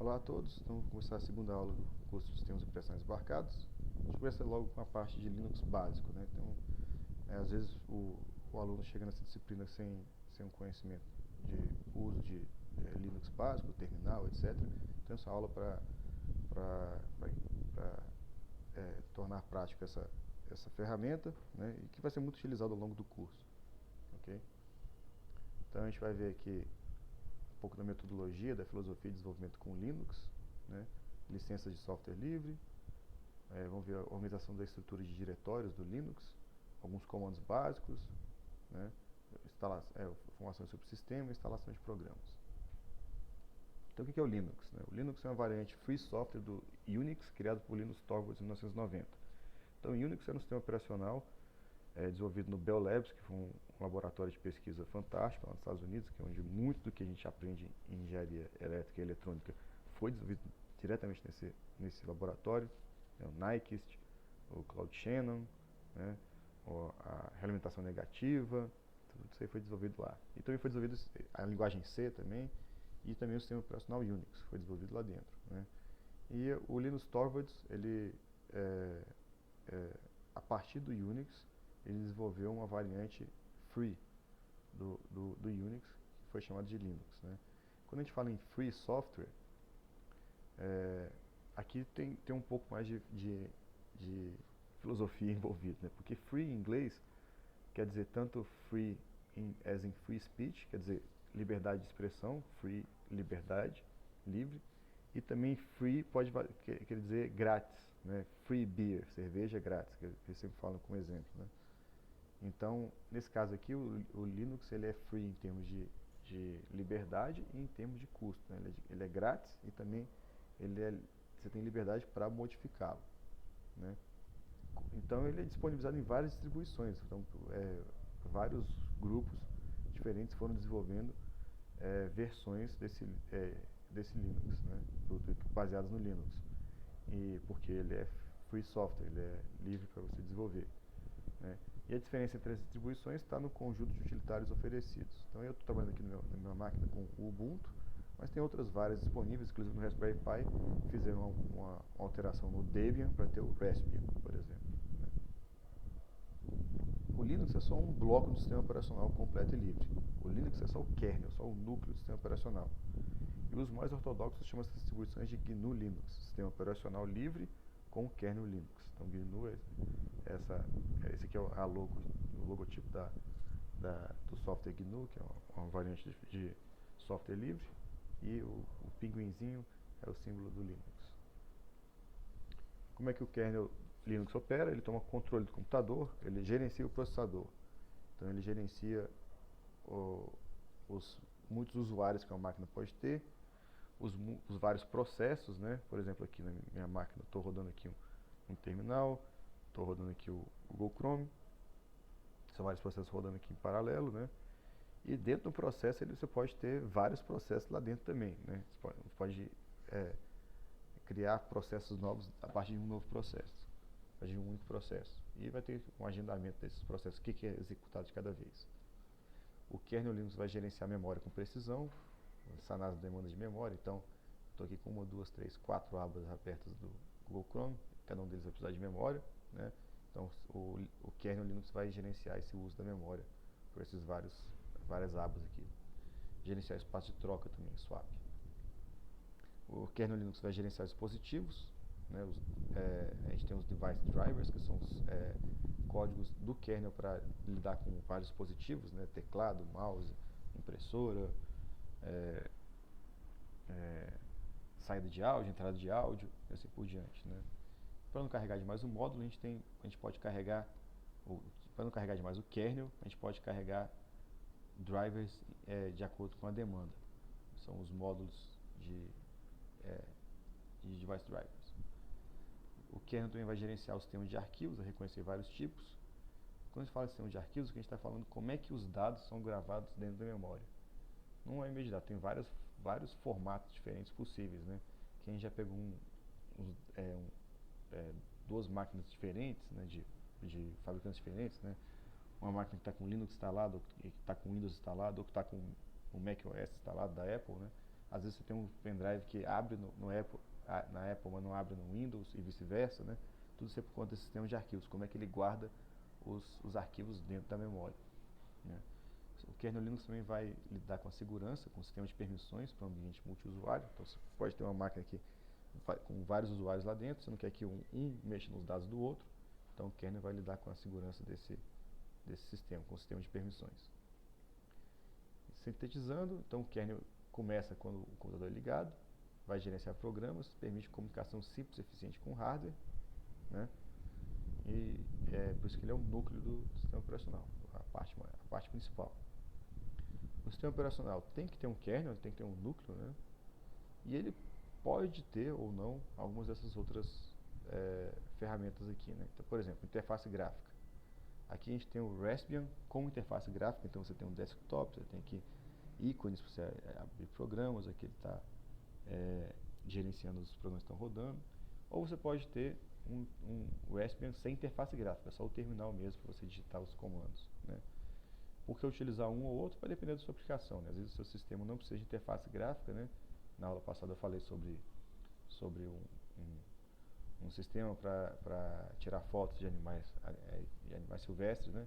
Olá a todos, então vamos começar a segunda aula do curso de Sistemas Operacionais Embarcados. A gente começa logo com a parte de Linux básico, né? Então, às vezes o aluno chega nessa disciplina sem um conhecimento de uso de Linux básico, terminal, etc. Então, essa aula para tornar prática essa ferramenta, né? E que vai ser muito utilizada ao longo do curso, ok? Então, a gente vai ver aqui um pouco da metodologia, da filosofia de desenvolvimento com Linux, né? Licenças de software livre, vamos ver a organização da estrutura de diretórios do Linux, alguns comandos básicos, né? Formação de subsistema e instalação de programas. Então, o que é o Linux, né? O Linux é uma variante free software do Unix, criado por Linus Torvalds em 1990. Então, o Unix era um sistema operacional desenvolvido no Bell Labs, que foi um laboratório de pesquisa fantástico lá nos Estados Unidos, que é onde muito do que a gente aprende em engenharia elétrica e eletrônica foi desenvolvido diretamente nesse laboratório. O Nyquist, o Claude Shannon, né, a realimentação negativa, tudo isso aí foi desenvolvido lá. E também foi desenvolvido a linguagem C também, e também o sistema operacional Unix foi desenvolvido lá dentro, né. E o Linus Torvalds, ele, a partir do Unix, ele desenvolveu uma variante free do Unix, que foi chamada de Linux, né. Quando a gente fala em free software, aqui tem um pouco mais de filosofia envolvida, né? Porque free em inglês quer dizer tanto free as in free speech, quer dizer liberdade de expressão, free, liberdade, livre, e também free quer dizer grátis, né? Free beer, cerveja grátis, que eles sempre falam como exemplo, né? Então, nesse caso aqui, o Linux ele é free em termos de liberdade e em termos de custo, né? Ele é grátis e também você tem liberdade para modificá-lo, né? Então, ele é disponibilizado em várias distribuições. Então, vários grupos diferentes foram desenvolvendo versões desse Linux, né? Baseadas no Linux. E porque ele é free software, ele é livre para você desenvolver, né? E a diferença entre as distribuições está no conjunto de utilitários oferecidos. Então, eu estou trabalhando aqui na minha máquina com o Ubuntu, mas tem outras várias disponíveis, inclusive no Raspberry Pi fizeram uma alteração no Debian para ter o Raspbian, por exemplo, né? O Linux é só um bloco do sistema operacional completo e livre. O Linux é só o kernel, só o núcleo do sistema operacional. E os mais ortodoxos chamam essas distribuições de GNU Linux, sistema operacional livre com o kernel Linux. Então, GNU esse aqui é o logotipo do software GNU, que é uma variante de software livre, e o pinguinzinho é o símbolo do Linux. Como é que o kernel Linux opera? Ele toma controle do computador, ele gerencia o processador. Então, ele gerencia muitos usuários que uma máquina pode ter, os vários processos, né? Por exemplo, aqui na minha máquina estou rodando aqui um terminal, estou rodando aqui o Google Chrome, são vários processos rodando aqui em paralelo, né? E dentro do processo você pode ter vários processos lá dentro também, né? Você pode criar processos novos a partir de um novo processo, a partir de um único processo. E vai ter um agendamento desses processos, o que é executado de cada vez. O kernel Linux vai gerenciar a memória com precisão, sanar as demandas de memória. Então, estou aqui com 1, 2, 3, 4 abas abertas do Google Chrome, cada um deles vai precisar de memória, né? Então, o kernel Linux vai gerenciar esse uso da memória por esses várias abas aqui. Gerenciar espaço de troca também, swap. O kernel Linux vai gerenciar dispositivos, né? A gente tem os device drivers, que são os códigos do kernel para lidar com vários dispositivos, né? Teclado, mouse, impressora, saída de áudio, entrada de áudio, e assim por diante, né? Para não carregar demais o módulo, a gente pode carregar, para não carregar demais o kernel, a gente pode carregar drivers de acordo com a demanda. São os módulos de device drivers. O kernel também vai gerenciar o sistema de arquivos, vai reconhecer vários tipos. Quando a gente fala de sistema de arquivos, o que a gente está falando como é que os dados são gravados dentro da memória. Não é imediato, tem vários formatos diferentes possíveis, né? Que a gente já pegou duas máquinas diferentes, né, de fabricantes diferentes, né? Uma máquina que está com Linux instalado, ou que está com Windows instalado, ou que está com o macOS instalado da Apple, né? Às vezes você tem um pendrive que abre no Apple, na Apple, mas não abre no Windows e vice-versa, né? Tudo isso é por conta desse sistema de arquivos, como é que ele guarda os arquivos dentro da memória, né? O kernel Linux também vai lidar com a segurança, com o sistema de permissões para o ambiente multiusuário. Então você pode ter uma máquina aqui com vários usuários lá dentro, você não quer que um mexa nos dados do outro, então o kernel vai lidar com a segurança desse sistema, com o sistema de permissões. Sintetizando, então o kernel começa quando o computador é ligado, vai gerenciar programas, permite comunicação simples e eficiente com o hardware, né? E é por isso que ele é o núcleo do sistema operacional, a parte principal. O sistema operacional tem que ter um kernel, tem que ter um núcleo, né? E ele pode ter ou não algumas dessas outras ferramentas aqui, né? Então, por exemplo, interface gráfica. Aqui a gente tem o Raspbian como interface gráfica, então você tem um desktop, você tem aqui ícones para você abrir programas, aqui ele está gerenciando os programas que estão rodando. Ou você pode ter um Raspbian sem interface gráfica, é só o terminal mesmo para você digitar os comandos, né? Porque utilizar um ou outro vai depender da sua aplicação, né? Às vezes o seu sistema não precisa de interface gráfica, né? Na aula passada eu falei sobre um sistema para tirar fotos de animais silvestres, né?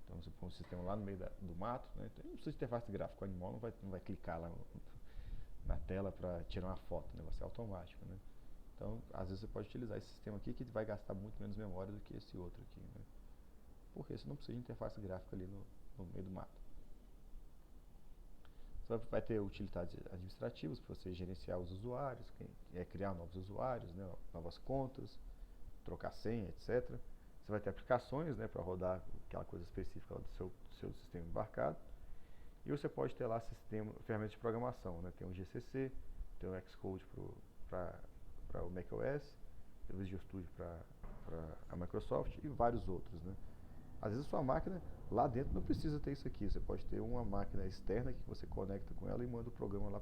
Então você põe um sistema lá no meio do mato, né? Então não precisa de interface gráfica, o animal não vai clicar lá na tela para tirar uma foto, né? Vai ser automático, né? Então, às vezes você pode utilizar esse sistema aqui que vai gastar muito menos memória do que esse outro aqui, né? Porque você não precisa de interface gráfica ali no meio do mato. Você vai ter utilidades administrativas para você gerenciar os usuários, criar novos usuários, né, novas contas, trocar senha, etc. Você vai ter aplicações, né, para rodar aquela coisa específica do seu sistema embarcado. E você pode ter lá ferramentas de programação, né? Tem o GCC, tem o Xcode para o macOS, tem o Visual Studio para a Microsoft e vários outros, né? Às vezes a sua máquina lá dentro não precisa ter isso aqui. Você pode ter uma máquina externa que você conecta com ela e manda o programa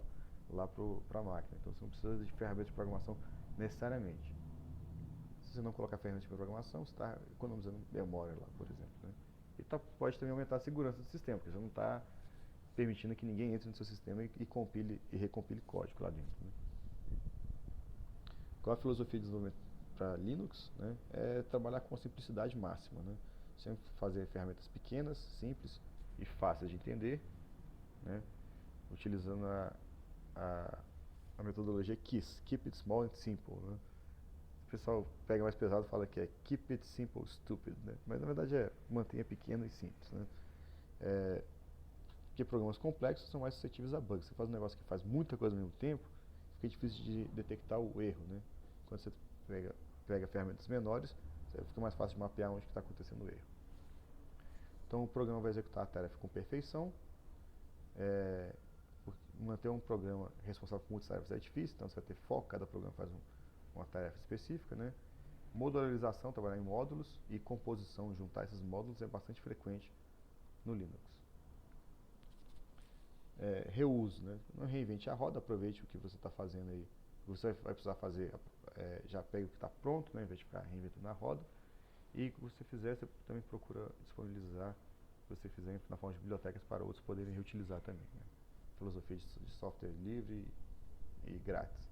lá para a máquina. Então você não precisa de ferramentas de programação necessariamente. Se você não colocar ferramentas de programação, você está economizando memória lá, por exemplo, né? E pode também aumentar a segurança do sistema, porque você não está permitindo que ninguém entre no seu sistema e compile e recompile código lá dentro, né? Qual a filosofia de desenvolvimento para Linux, né? É trabalhar com simplicidade máxima, né? Sempre fazer ferramentas pequenas, simples e fáceis de entender, né? Utilizando a metodologia KISS, Keep It Small and Simple, né? O pessoal pega mais pesado e fala que é Keep It Simple Stupid, né? Mas na verdade é mantenha pequeno e simples, né? Porque programas complexos são mais suscetíveis a bugs. Você faz um negócio que faz muita coisa ao mesmo tempo, fica difícil de detectar o erro, né? Quando você pega ferramentas menores, fica mais fácil de mapear onde está acontecendo o erro. Então o programa vai executar a tarefa com perfeição. Manter um programa responsável por muitas tarefas é difícil, então você vai ter foco, cada programa faz uma tarefa específica, né? Modularização, trabalhar em módulos, e composição, juntar esses módulos é bastante frequente no Linux. Reuso, né? Não reinvente a roda, aproveite o que você está fazendo aí. Você vai precisar fazer, já pega o que está pronto, né, em vez de ficar reinventando a roda. E o que você fizer, você também procura disponibilizar o que você fizer na forma de bibliotecas para outros poderem reutilizar também, né? Filosofia de software livre e grátis.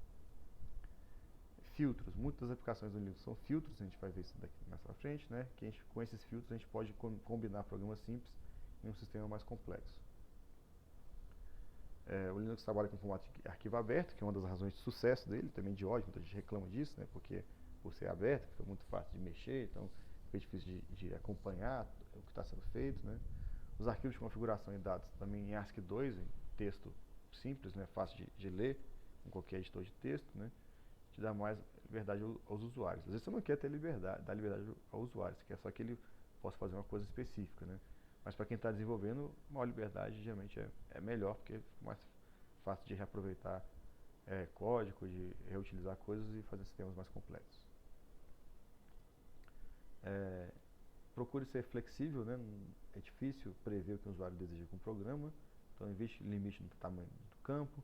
Filtros. Muitas aplicações do Linux são filtros, a gente vai ver isso daqui mais pra frente, né? Com esses filtros a gente pode combinar programas simples em um sistema mais complexo. O Linux trabalha com formato de arquivo aberto, que é uma das razões de sucesso dele, também de ódio, muita gente reclama disso, né? Porque por ser aberto, fica muito fácil de mexer, então fica difícil de acompanhar o que está sendo feito, né? Os arquivos de configuração e dados também em ASCII2, em texto simples, né? Fácil de ler, com qualquer editor de texto, né? Te dá mais liberdade aos usuários. Às vezes você não quer ter dar liberdade ao usuário, você quer só que ele possa fazer uma coisa específica, né? Mas para quem está desenvolvendo, maior liberdade geralmente é melhor, porque fica mais fácil de reaproveitar código, de reutilizar coisas e fazer sistemas mais complexos. Procure ser flexível, né? É difícil prever o que o usuário deseja com o programa, então investe limite no tamanho do campo.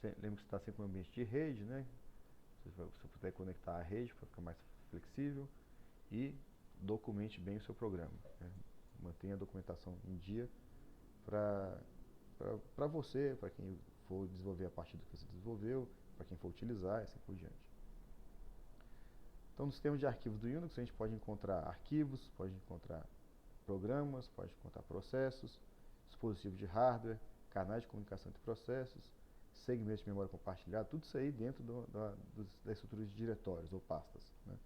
Lembre que você está sempre em um ambiente de rede, né? Se você puder conectar a rede para ficar mais flexível, e documente bem o seu programa, né? Mantenha a documentação em dia para você, para quem for desenvolver a partir do que você desenvolveu, para quem for utilizar, e assim por diante. Então, no sistema de arquivos do Unix, a gente pode encontrar arquivos, pode encontrar programas, pode encontrar processos, dispositivos de hardware, canais de comunicação entre processos, segmentos de memória compartilhada, tudo isso aí dentro da estrutura de diretórios ou pastas, né?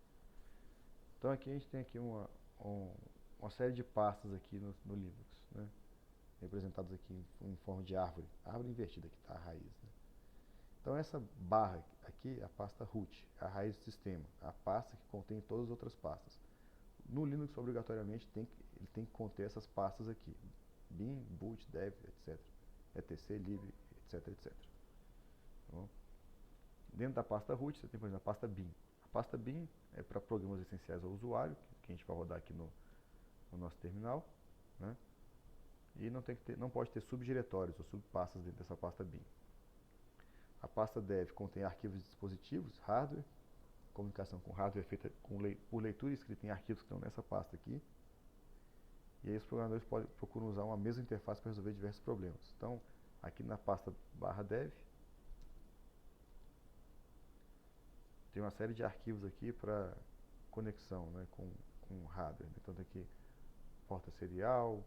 Então, aqui a gente tem aqui uma série de pastas aqui no Linux, né? Representados aqui em forma de árvore invertida, aqui está a raiz, né? Então, essa barra aqui é a pasta root, a raiz do sistema, a pasta que contém todas as outras pastas. No Linux, obrigatoriamente, ele tem que conter essas pastas aqui: bin, boot, dev, etc. etc, lib, etc, etc. Tá bom? Dentro da pasta root, você tem, por exemplo, a pasta bin. A pasta bin é para programas essenciais ao usuário, que a gente vai rodar aqui no nosso terminal, né? E não pode ter subdiretórios ou subpastas dentro dessa pasta bin. A pasta dev contém arquivos de dispositivos, hardware, comunicação com hardware é feita por leitura e escrita em arquivos que estão nessa pasta aqui. E aí os programadores procuram usar uma mesma interface para resolver diversos problemas. Então, aqui na pasta /dev, tem uma série de arquivos aqui para conexão, né, com hardware. Então, tem aqui porta serial,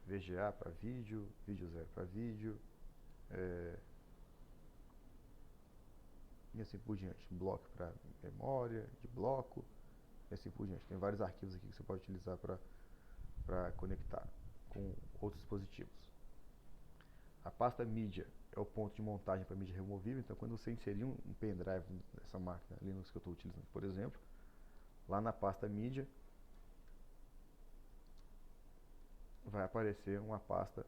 VGA para vídeo, vídeo 0 para vídeo, e assim por diante. Bloco para memória, de bloco, e assim por diante. Tem vários arquivos aqui que você pode utilizar para conectar com outros dispositivos. A pasta mídia é o ponto de montagem para mídia removível. Então, quando você inserir um pendrive nessa máquina Linux que eu estou utilizando, por exemplo, lá na pasta mídia vai aparecer uma pasta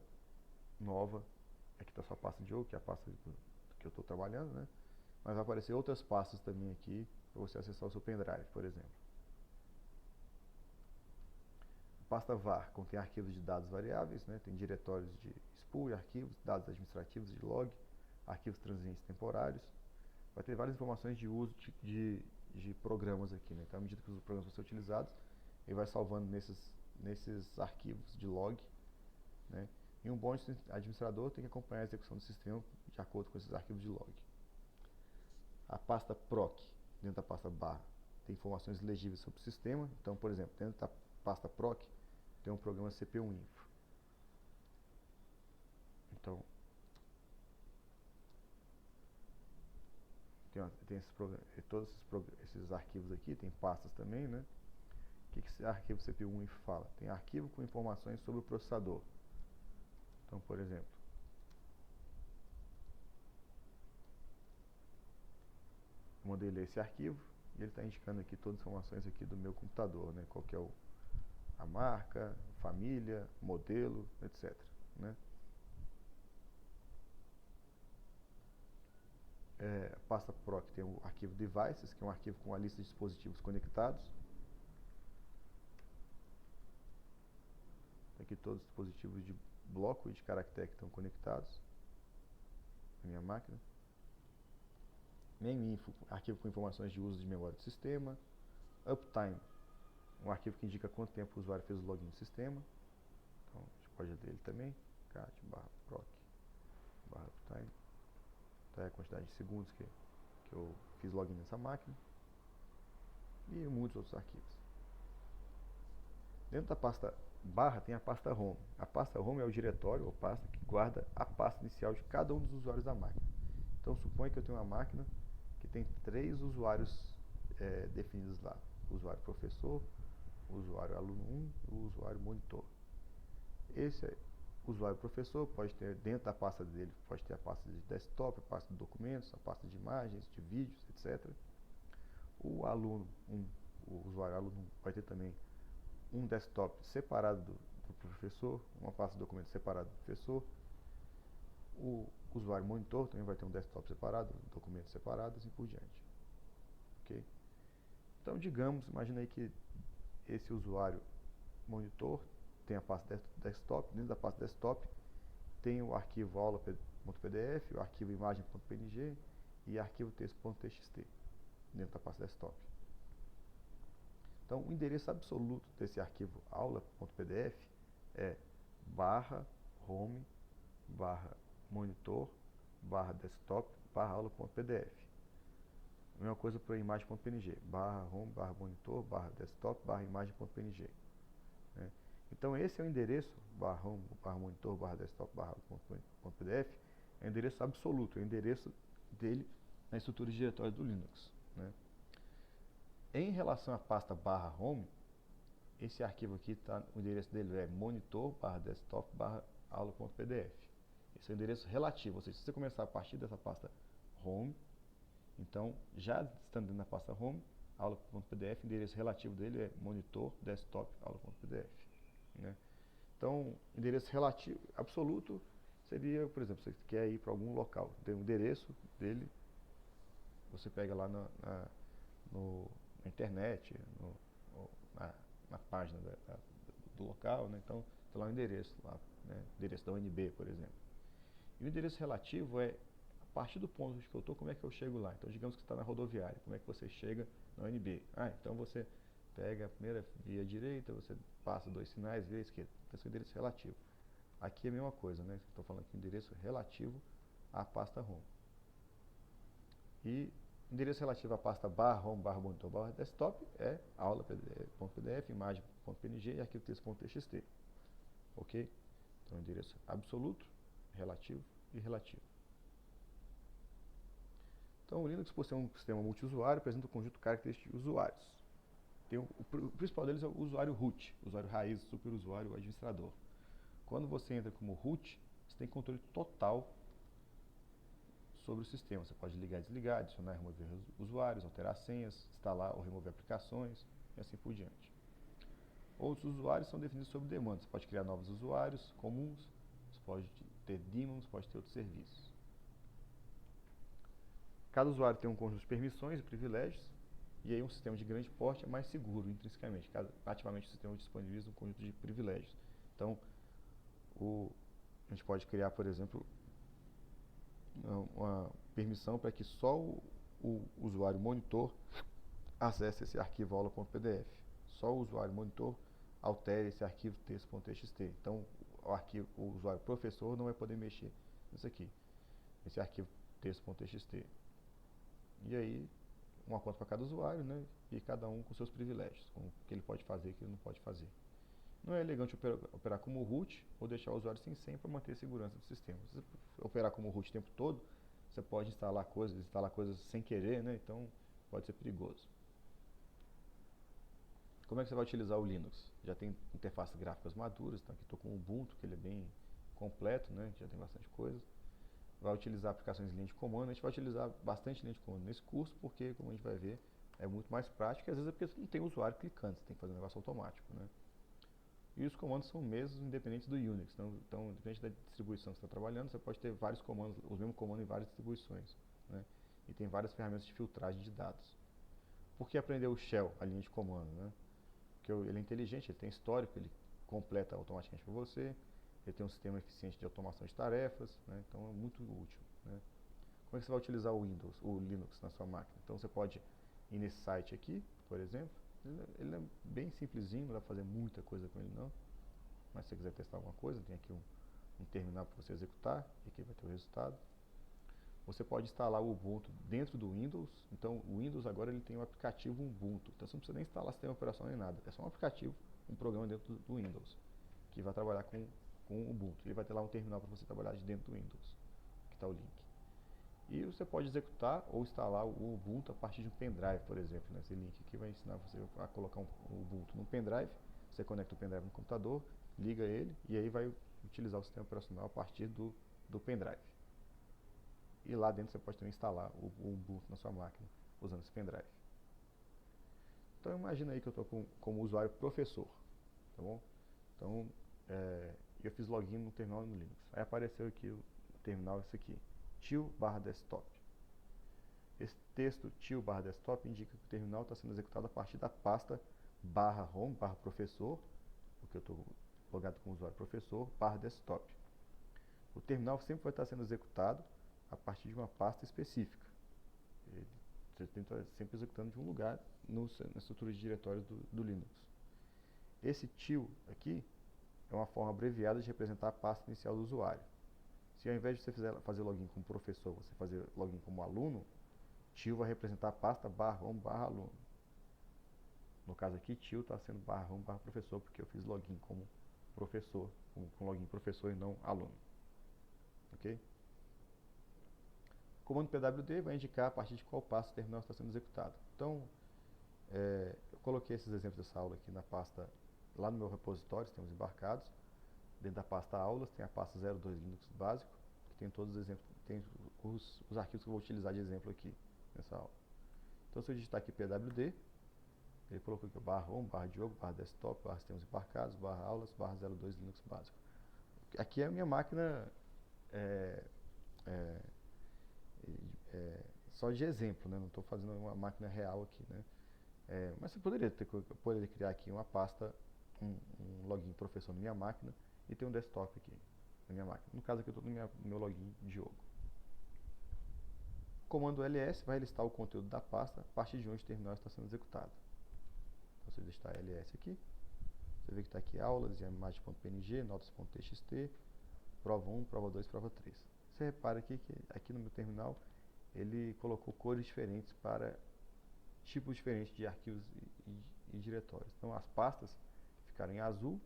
nova. Aqui está só a pasta de jogo, que é a pasta que eu estou trabalhando, né? Mas vai aparecer outras pastas também aqui para você acessar o seu pendrive, por exemplo. A pasta var contém arquivos de dados variáveis, né? Tem diretórios de spool, arquivos, dados administrativos de log, arquivos transientes temporários. Vai ter várias informações de uso de programas aqui, né? Então, à medida que os programas vão ser utilizados, ele vai salvando nesses arquivos de log, né? E um bom administrador tem que acompanhar a execução do sistema de acordo com esses arquivos de log. A pasta proc, dentro da pasta barra, tem informações legíveis sobre o sistema. Então, por exemplo, dentro da pasta proc, tem um programa CPU-info. Então, todos esses arquivos aqui, tem pastas também, né? O que esse arquivo CPU-info fala? Tem arquivo com informações sobre o processador. Então, por exemplo, eu mandei ler esse arquivo e ele está indicando aqui todas as informações aqui do meu computador, né? Qual que é a marca, família, modelo, etc, né? A pasta proc tem o arquivo devices, que é um arquivo com a lista de dispositivos conectados. Tem aqui todos os dispositivos de bloco e de caractere que estão conectados na minha máquina. Memeinfo, arquivo com informações de uso de memória do sistema. Uptime, um arquivo que indica quanto tempo o usuário fez o login no sistema. Então, a gente pode ler ele também. cat/proc/uptime. Então, é a quantidade de segundos que eu fiz login nessa máquina. E muitos outros arquivos. Dentro da pasta barra tem a pasta home. A pasta home é o diretório ou pasta que guarda a pasta inicial de cada um dos usuários da máquina. Então, suponha que eu tenho uma máquina que tem 3 usuários definidos lá: o usuário professor, o usuário aluno 1 e o usuário monitor. Esse usuário professor pode ter, dentro da pasta dele, pode ter a pasta de desktop, a pasta de documentos, a pasta de imagens, de vídeos, etc. O aluno 1, o usuário aluno 1, vai ter também um desktop separado do professor, uma pasta de documentos separada do professor. O usuário monitor também vai ter um desktop separado, documentos separados e assim por diante. Ok? Então, digamos, imagina aí que esse usuário monitor tem a pasta desktop. Dentro da pasta desktop tem o arquivo aula.pdf, o arquivo imagem.png e arquivo texto.txt dentro da pasta desktop. Então, o endereço absoluto desse arquivo aula.pdf é /home/ monitor barra desktop barra aula.pdf. Mesma coisa para imagem.png, barra home barra monitor barra desktop barra imagem.png. Né? Então esse é o endereço, barra home barra monitor barra desktop barra aula.pdf, é o endereço absoluto, é o endereço dele na estrutura de diretório do Linux. Né? Em relação à pasta barra home, esse arquivo aqui, o endereço dele é monitor barra desktop barra aula.pdf. Esse é o endereço relativo, ou seja, se você começar a partir dessa pasta home, então já estando dentro da pasta home, aula.pdf, o endereço relativo dele é monitor desktop aula.pdf. Né? Então, endereço relativo absoluto seria, por exemplo, você quer ir para algum local, tem um endereço dele, você pega lá na internet, na página do local, né? Então tem lá o endereço, né? Endereço da UNB, por exemplo. E o endereço relativo é, a partir do ponto que eu estou, como é que eu chego lá? Então digamos que você está na rodoviária, como é que você chega na UNB? Então você pega a primeira via direita, você passa 2 sinais, via esquerda. Então esse é o endereço relativo. Aqui é a mesma coisa, né? Estou falando aqui endereço relativo à pasta home. E endereço relativo à pasta barra home barra monitor barra desktop é aula.pdf, imagem.png e arquivo texto.txt. Ok? Então endereço absoluto, relativo e relativo. Então o Linux, por ser um sistema multiusuário, apresenta um conjunto de características de usuários. O principal deles é o usuário root, usuário raiz, superusuário, administrador. Quando você entra como root, você tem controle total sobre o sistema. Você pode ligar e desligar, adicionar e remover usuários, alterar senhas, instalar ou remover aplicações e assim por diante. Outros usuários são definidos sob demanda. Você pode criar novos usuários comuns, você pode ter daemons, pode ter outros serviços. Cada usuário tem um conjunto de permissões e privilégios, e aí um sistema de grande porte é mais seguro intrinsecamente. Ativamente o sistema disponibiliza um conjunto de privilégios. Então, a gente pode criar, por exemplo, uma permissão para que só o usuário monitor acesse esse arquivo aula.pdf. Só o usuário monitor altere esse arquivo texto.txt. Então, o usuário professor não vai poder mexer nisso aqui, esse arquivo texto.txt. E aí, uma conta para cada usuário, né? E cada um com seus privilégios, com o que ele pode fazer e o que ele não pode fazer. Não é elegante operar como root ou deixar o usuário sem senha para manter a segurança do sistema. Se você operar como root o tempo todo, você pode instalar coisas sem querer, né? Então pode ser perigoso. Como é que você vai utilizar o Linux? Já tem interfaces gráficas maduras, então aqui estou com o Ubuntu, que ele é bem completo, né? Já tem bastante coisa. Vai utilizar aplicações em linha de comando, a gente vai utilizar bastante linha de comando nesse curso, porque, como a gente vai ver, é muito mais prático, e às vezes é porque você não tem usuário clicando, você tem que fazer um negócio automático, né? E os comandos são mesmos independentes do Unix, então independente da distribuição que você está trabalhando, você pode ter vários comandos, os mesmos comandos em várias distribuições, né? E tem várias ferramentas de filtragem de dados. Por que aprender o shell, a linha de comando, né? Porque ele é inteligente, ele tem histórico, ele completa automaticamente para você, ele tem um sistema eficiente de automação de tarefas, né? Então é muito útil, né? Como é que você vai utilizar o Linux na sua máquina? Então você pode ir nesse site aqui, por exemplo. Ele é bem simplesinho, não dá para fazer muita coisa com ele não. Mas se você quiser testar alguma coisa, tem aqui um terminal para você executar, e aqui vai ter o resultado. Você pode instalar o Ubuntu dentro do Windows. Então o Windows agora ele tem o aplicativo Ubuntu. Então você não precisa nem instalar sistema operacional nem nada. É só um aplicativo, um programa dentro do Windows, que vai trabalhar com o Ubuntu. Ele vai ter lá um terminal para você trabalhar de dentro do Windows, que está o link. E você pode executar ou instalar o Ubuntu a partir de um pendrive, por exemplo. Esse link aqui vai ensinar você a colocar o Ubuntu num pendrive. Você conecta o pendrive no computador, liga ele e aí vai utilizar o sistema operacional a partir do pendrive. E lá dentro você pode também instalar o Ubuntu na sua máquina usando esse pendrive. Então imagina aí que eu estou como usuário professor, tá bom? Então eu fiz login no terminal no Linux. Aí apareceu aqui o terminal, esse aqui. til/desktop. Esse texto til/desktop indica que o terminal está sendo executado a partir da pasta /home /professor, porque eu estou logado com o usuário professor, /desktop. O terminal sempre vai estar sendo executado a partir de uma pasta específica. Você tem que estar sempre executando de um lugar na estrutura de diretórios do Linux. Esse til aqui é uma forma abreviada de representar a pasta inicial do usuário. Se ao invés de você fazer login como professor, você fazer login como aluno, tio vai representar a pasta /home/aluno. No caso aqui, tio está sendo /home/professor, porque eu fiz login como professor, com login professor e não aluno. Ok? O comando pwd vai indicar a partir de qual pasta o terminal está sendo executado. Então, eu coloquei esses exemplos dessa aula aqui na pasta, lá no meu repositório, temos embarcados. Dentro da pasta aulas tem a pasta 02 Linux básico, que tem todos os exemplos, tem os arquivos que eu vou utilizar de exemplo aqui nessa aula. Então, se eu digitar aqui pwd, ele colocou aqui /home, /diogo, /desktop, /sistemas embarcados, /aulas, /02 Linux básico. Aqui é a minha máquina só de exemplo, né? Não estou fazendo uma máquina real aqui, né? Mas você poderia criar aqui uma pasta, um login professor na minha máquina e ter um desktop aqui na minha máquina. No caso aqui eu estou no meu login Diogo. O comando ls vai listar o conteúdo da pasta a partir de onde o terminal está sendo executado. Então, você digitar ls aqui, você vê que está aqui aulas, imagem.png, notas.txt, prova 1, prova 2, prova 3. Você repara aqui que aqui no meu terminal ele colocou cores diferentes para tipos diferentes de arquivos e diretórios. Então as pastas ficaram em azul,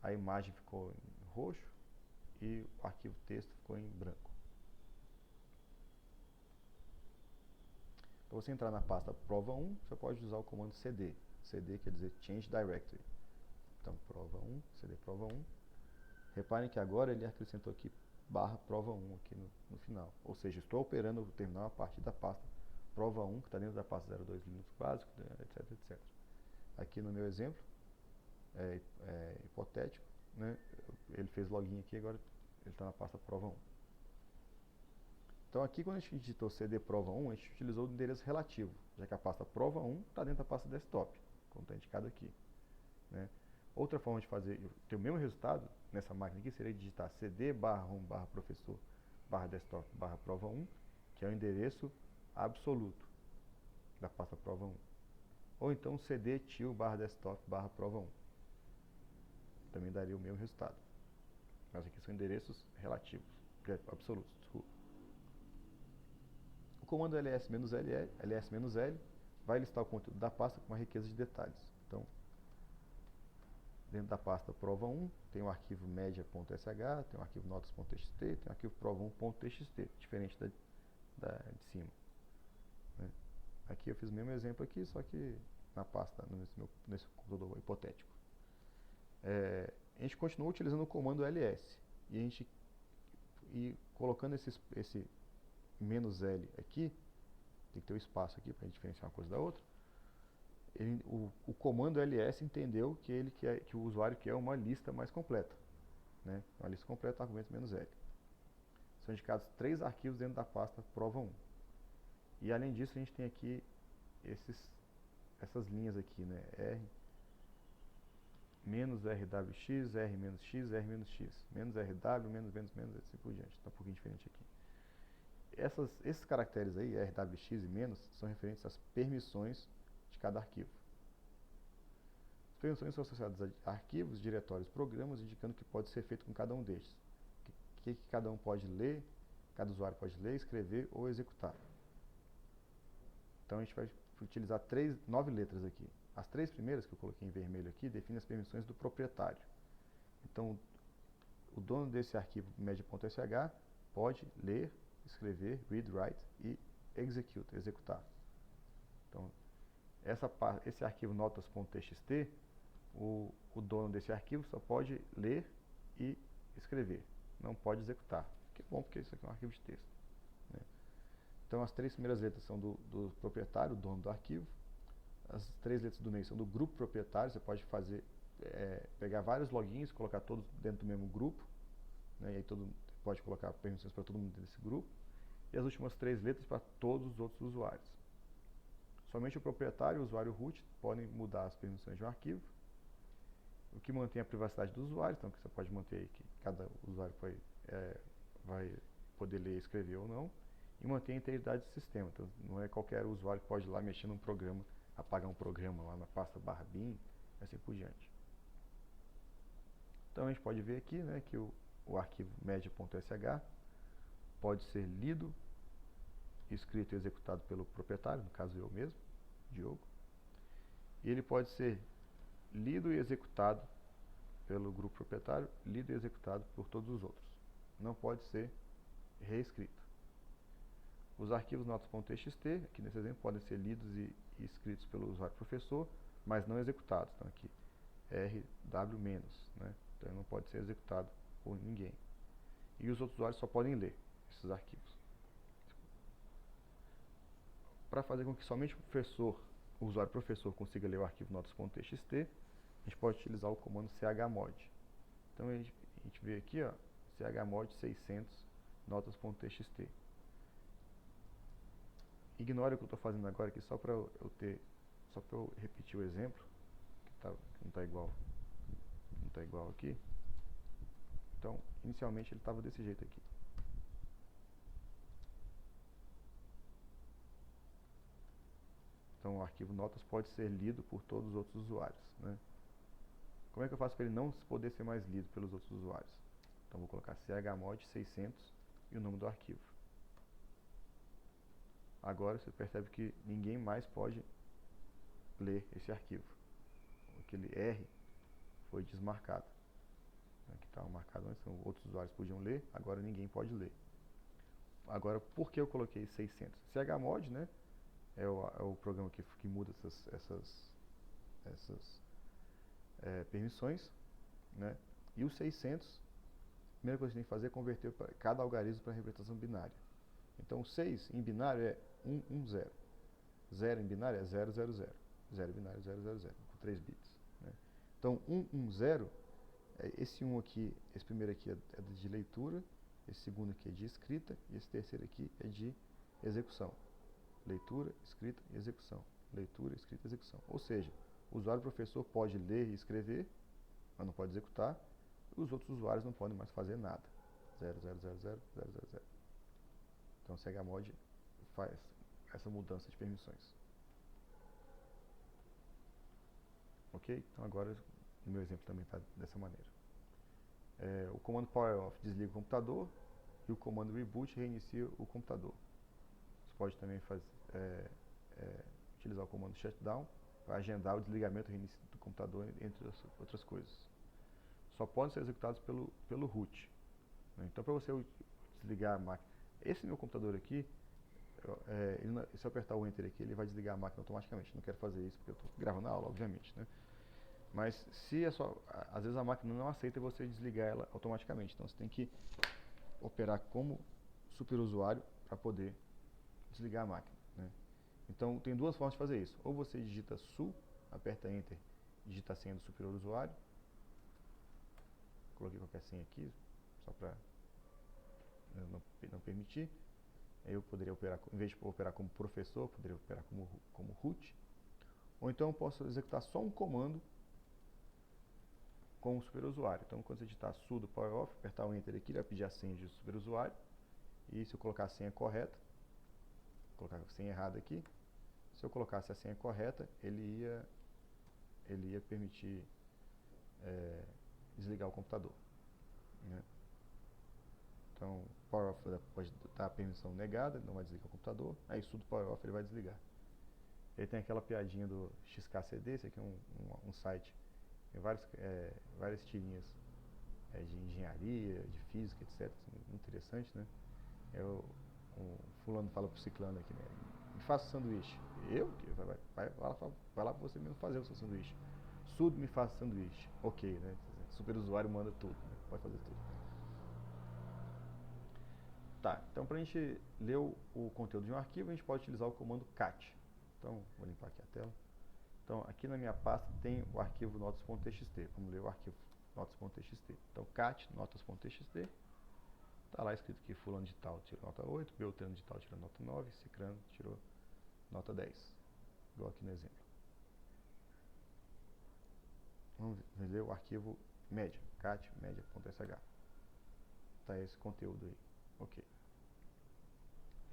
a imagem ficou em roxo e o arquivo texto ficou em branco. Para você entrar na pasta prova 1, você pode usar o comando cd. cd quer dizer change directory. Então prova 1, cd prova 1. Reparem que agora ele acrescentou aqui /prova 1 aqui no final. Ou seja, estou operando o terminal a partir da pasta prova 1, que está dentro da pasta 02 Linux básico, etc, etc. Aqui no meu exemplo, hipotético, né? Ele fez login aqui, agora ele está na pasta prova 1. Então aqui quando a gente digitou cd prova 1, a gente utilizou o endereço relativo, já que a pasta prova 1 está dentro da pasta desktop, como está indicado aqui, né? Outra forma de ter o mesmo resultado nessa máquina aqui seria digitar cd /home/professor /desktop /prova 1, que é o endereço absoluto da pasta prova 1. Ou então cd tio /desktop /prova 1. Também daria o mesmo resultado. Mas aqui são endereços relativos, absolutos, desculpa. O comando ls-l vai listar o conteúdo da pasta com uma riqueza de detalhes. Então, dentro da pasta prova 1, tem o arquivo media.sh, tem o arquivo notas.txt, tem o arquivo prova1.txt, diferente de cima. Né? Aqui eu fiz o mesmo exemplo aqui, só que na pasta, nesse computador hipotético. A gente continua utilizando o comando ls, e colocando esse "-l" aqui, tem que ter um espaço aqui para a gente diferenciar uma coisa da outra. O comando ls entendeu que o usuário quer uma lista mais completa, né? Uma lista completa, argumento "-l". São indicados 3 arquivos dentro da pasta prova 1. E além disso, a gente tem aqui essas linhas aqui, né? R, -rwx, R-x, R-x, -rw, -, assim por diante. Está um pouquinho diferente aqui. Esses caracteres aí, RWX e menos, são referentes às permissões de cada arquivo. As permissões são associadas a arquivos, diretórios, programas, indicando o que pode ser feito com cada um destes. O que cada um pode ler, cada usuário pode ler, escrever ou executar. Então a gente vai utilizar 9 letras aqui. As 3 primeiras, que eu coloquei em vermelho aqui, definem as permissões do proprietário. Então, o dono desse arquivo media.sh pode ler, escrever, read, write e execute, executar. Então, esse arquivo notas.txt, o dono desse arquivo só pode ler e escrever, não pode executar. Que bom, porque isso aqui é um arquivo de texto, né? Então, as 3 primeiras letras são do proprietário, o dono do arquivo. As 3 letras do meio são do grupo proprietário. Você pode pegar vários logins, colocar todos dentro do mesmo grupo, né? E aí pode colocar permissões para todo mundo desse grupo. E as últimas 3 letras para todos os outros usuários. Somente o proprietário e o usuário root podem mudar as permissões de um arquivo, o que mantém a privacidade do usuário. Então, você pode manter aí que cada usuário vai poder ler e escrever ou não, e mantém a integridade do sistema. Então, não é qualquer usuário que pode ir lá mexer num programa, apagar um programa lá na pasta /bin, e assim por diante. Então, a gente pode ver aqui, né, que o o arquivo media.sh pode ser lido, escrito e executado pelo proprietário, no caso eu mesmo, Diogo. E ele pode ser lido e executado pelo grupo proprietário, lido e executado por todos os outros. Não pode ser reescrito. Os arquivos notas.txt, aqui nesse exemplo, podem ser lidos e escritos pelo usuário professor, mas não executados. Então aqui, RW-, né? Então ele não pode ser executado por ninguém. E os outros usuários só podem ler esses arquivos. Para fazer com que somente o usuário professor consiga ler o arquivo notas.txt, a gente pode utilizar o comando chmod. Então a gente vê aqui, ó, chmod 600 notas.txt. Ignore o que eu estou fazendo agora aqui, só para eu repetir o exemplo, que não está igual aqui. Então, inicialmente ele estava desse jeito aqui. Então, o arquivo notas pode ser lido por todos os outros usuários, né? Como é que eu faço para ele não poder ser mais lido pelos outros usuários? Então, vou colocar chmod 600 e o nome do arquivo. Agora você percebe que ninguém mais pode ler esse arquivo. Aquele R foi desmarcado. Aqui estava marcado antes, então outros usuários podiam ler, agora ninguém pode ler. Agora, por que eu coloquei 600? Chmod, né, é o programa que muda essas permissões, né, e o 600, a primeira coisa que a gente tem que fazer é converter cada algarismo para representação binária. Então, 6 em binário é 1, 1, 0. 0 em binário é 0, 0, 0. 0 em binário é 0, 0, 0, com 3 bits. Né? Então, 1, 1, 0, esse 1 aqui, esse primeiro aqui é de leitura, esse segundo aqui é de escrita, e esse terceiro aqui é de execução. Leitura, escrita e execução. Leitura, escrita e execução. Ou seja, o usuário professor pode ler e escrever, mas não pode executar, e os outros usuários não podem mais fazer nada. 0, 0, 0, 0, 0, 0, 0. Então, o chmod faz essa mudança de permissões. Ok? Então, agora, no meu exemplo também está dessa maneira. O comando power off desliga o computador e o comando reboot reinicia o computador. Você pode também utilizar o comando shutdown para agendar o desligamento e reinício do computador, entre outras coisas. Só podem ser executados pelo root. Né? Então, para você desligar a máquina, esse meu computador aqui, se eu apertar o Enter aqui, ele vai desligar a máquina automaticamente. Não quero fazer isso porque eu estou gravando a aula, obviamente, né? Mas se às vezes a máquina não aceita você desligar ela automaticamente. Então você tem que operar como superusuário para poder desligar a máquina, né? Então tem duas formas de fazer isso. Ou você digita su, aperta Enter, digita a senha do superusuário. Coloquei qualquer senha aqui, só para não permitir. Eu poderia operar, em vez de operar como professor, eu poderia operar como root. Ou então eu posso executar só um comando com o superusuário. Então, quando você digitar sudo power off, apertar o Enter aqui, ele vai pedir a senha de superusuário. E se eu colocar a senha correta, vou colocar a senha errada aqui, se eu colocasse a senha correta, ele ia permitir desligar o computador, né? Então, power off pode dar a permissão negada, ele não vai desligar o computador. Aí, sudo power off, ele vai desligar. Ele tem aquela piadinha do XKCD, esse aqui é um site, tem várias tirinhas de engenharia, de física, etc. Muito interessante, né? Fulano fala pro ciclano aqui, né? Me faça um sanduíche. Eu? Vai lá para você mesmo fazer o seu sanduíche. Sudo me faça sanduíche. Ok, né? Superusuário manda tudo, né? Pode fazer tudo. Tá, então para a gente ler o conteúdo de um arquivo, a gente pode utilizar o comando cat. Então, vou limpar aqui a tela. Então, aqui na minha pasta tem o arquivo notas.txt. Vamos ler o arquivo notas.txt. Então, cat notas.txt. Está lá escrito que fulano de tal tirou nota 8, beltrano de tal tirou nota 9, cicrano tirou nota 10. Igual aqui no exemplo. Vamos ler o arquivo média, cat media.sh. Está esse conteúdo aí. Ok.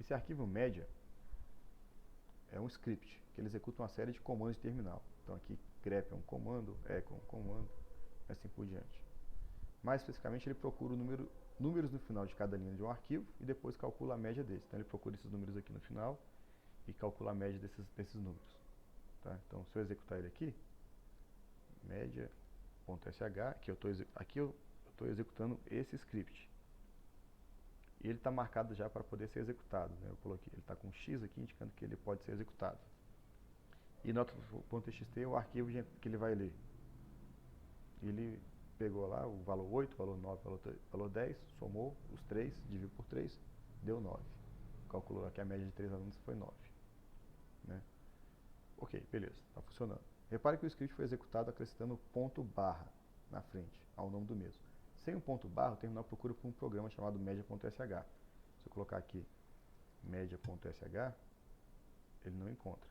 Esse arquivo média é um script que ele executa uma série de comandos de terminal. Então aqui grep é um comando, echo é um comando, e assim por diante. Mais especificamente, ele procura números no final de cada linha de um arquivo e depois calcula a média desses. Então ele procura esses números aqui no final e calcula a média desses números. Tá? Então se eu executar ele aqui, média.sh, aqui eu estou executando esse script. E ele está marcado já para poder ser executado. Né? Eu coloquei, ele está com um X aqui indicando que ele pode ser executado. E nota.txt é o arquivo que ele vai ler. Ele pegou lá o valor 8, o valor 9, o valor 10, somou os 3, dividiu por 3, deu 9. Calculou aqui a média de 3 alunos foi 9. Né? Ok, beleza, está funcionando. Repare que o script foi executado acrescentando ponto barra na frente, ao nome do mesmo. Sem um ponto barra, o terminal procura por um programa chamado media.sh. Se eu colocar aqui media.sh, ele não encontra,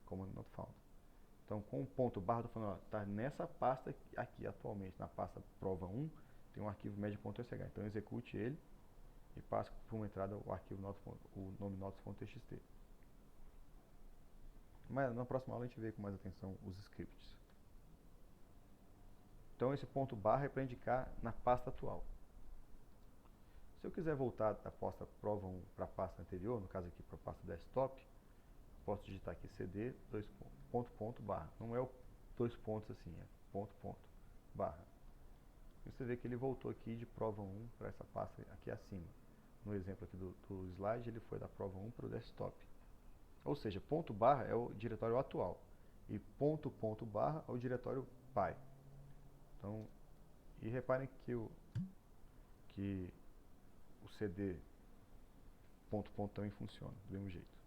como not found. Então, com o ponto barra, estou falando, está nessa pasta aqui atualmente, na pasta prova 1, tem um arquivo media.sh. Então, execute ele e passe por uma entrada o arquivo o nome notes.txt. Mas na próxima aula a gente vê com mais atenção os scripts. Então, esse ponto barra é para indicar na pasta atual. Se eu quiser voltar da pasta prova 1 para a pasta anterior, no caso aqui para a pasta desktop, posso digitar aqui cd barra. Não é o 2 pontos assim, é barra. E você vê que ele voltou aqui de prova 1 para essa pasta aqui acima. No exemplo aqui do slide, ele foi da prova 1 para o desktop. Ou seja, ponto barra é o diretório atual e ponto barra é o diretório pai. Então, e reparem que o cd ponto também funciona do mesmo jeito.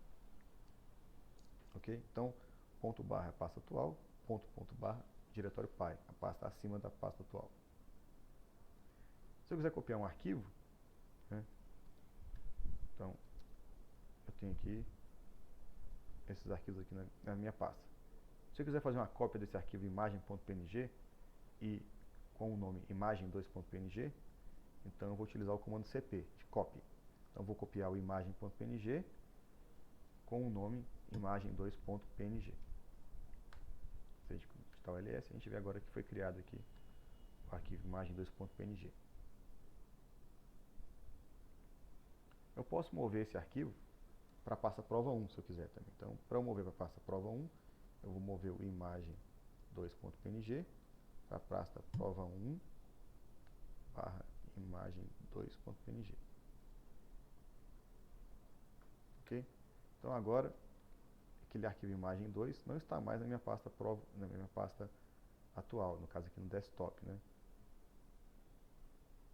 Ok? Então, ponto barra é a pasta atual, ponto barra diretório pai, a pasta acima da pasta atual. Se eu quiser copiar um arquivo, né, então eu tenho aqui esses arquivos aqui na minha pasta. Se eu quiser fazer uma cópia desse arquivo imagem.png e com o nome imagem2.png, então eu vou utilizar o comando cp, de copy. Então eu vou copiar o imagem.png com o nome imagem2.png. Se a gente digitar o ls, a gente vê agora que foi criado aqui o arquivo imagem2.png. Eu posso mover esse arquivo para a pasta prova 1, se eu quiser também. Então, para eu mover para a pasta prova 1, eu vou mover o imagem2.png para a pasta prova 1 barra imagem2.png. Ok? Então agora, aquele arquivo imagem 2 não está mais na minha pasta prova, na minha pasta atual, no caso aqui no desktop, né?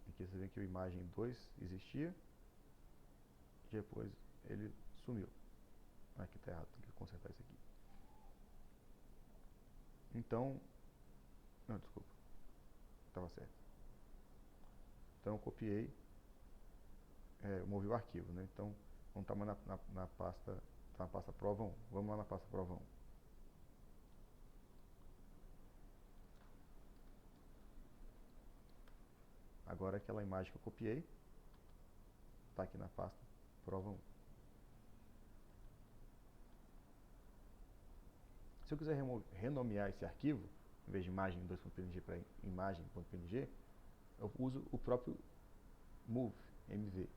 Aqui você vê que o imagem 2 existia e depois ele sumiu. Aqui está errado, tem que consertar isso aqui. Então, não, desculpa, estava certo. Então eu copiei, movi o arquivo, né? Então, não está mais na pasta prova 1. Vamos lá na pasta prova 1. Agora aquela imagem que eu copiei está aqui na pasta prova 1. Se eu quiser renomear esse arquivo, em vez de imagem2.png para imagem.png, eu uso o próprio move, mv.